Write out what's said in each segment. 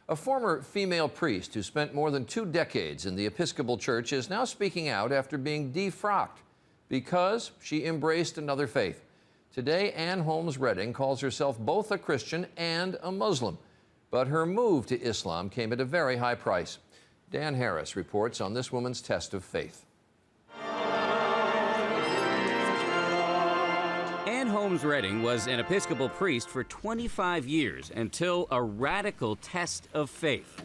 A former female priest who spent more than 2 decades in the Episcopal Church is now speaking out after being defrocked because she embraced another faith. Today, Ann Holmes Redding calls herself both a Christian and a Muslim, but her move to Islam came at a very high price. Dan Harris reports on this woman's test of faith. Ann Holmes Redding was an Episcopal priest for 25 years until a radical test of faith.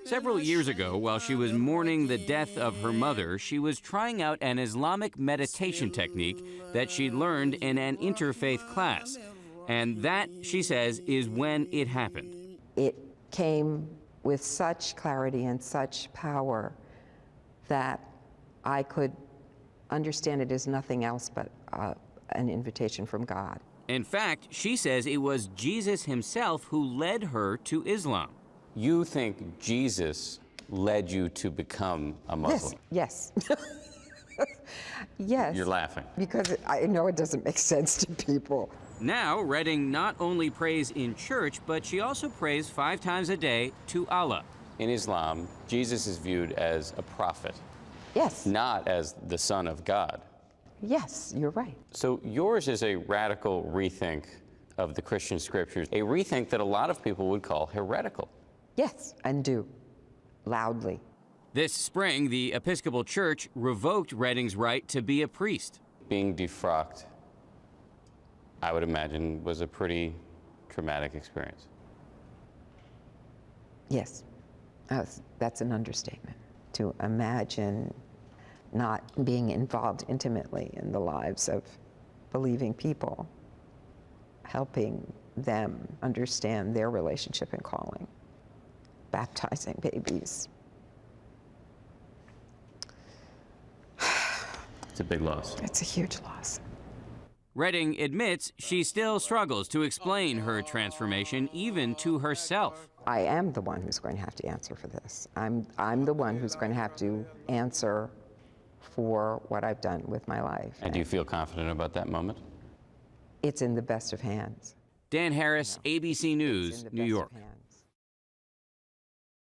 Several years ago, while she was mourning the death of her mother, she was trying out an Islamic meditation technique that she learned in an interfaith class. And that, she says, is when it happened. It came with such clarity and such power that I could understand it as nothing else but an invitation from God. In fact, she says it was Jesus himself who led her to Islam. You think Jesus led you to become a Muslim? Yes, yes. Yes. You're laughing. Because I know it doesn't make sense to people. Now, Redding not only prays in church, but she also prays 5 times a day to Allah. In Islam, Jesus is viewed as a prophet. Yes. Not as the Son of God. Yes, you're right. So yours is a radical rethink of the Christian scriptures, a rethink that a lot of people would call heretical. Yes, and do, loudly. This spring, the Episcopal Church revoked Redding's right to be a priest. Being defrocked, I would imagine, was a pretty traumatic experience. Yes, that's an understatement. To imagine not being involved intimately in the lives of believing people, helping them understand their relationship and calling, baptizing babies. It's a big loss. It's a huge loss. Redding admits she still struggles to explain her transformation, even to herself. I am the one who's going to have to answer for this. I'm the one who's going to have to answer for what I've done with my life. And do you feel confident about that moment? It's in the best of hands. Dan Harris, ABC News, New York.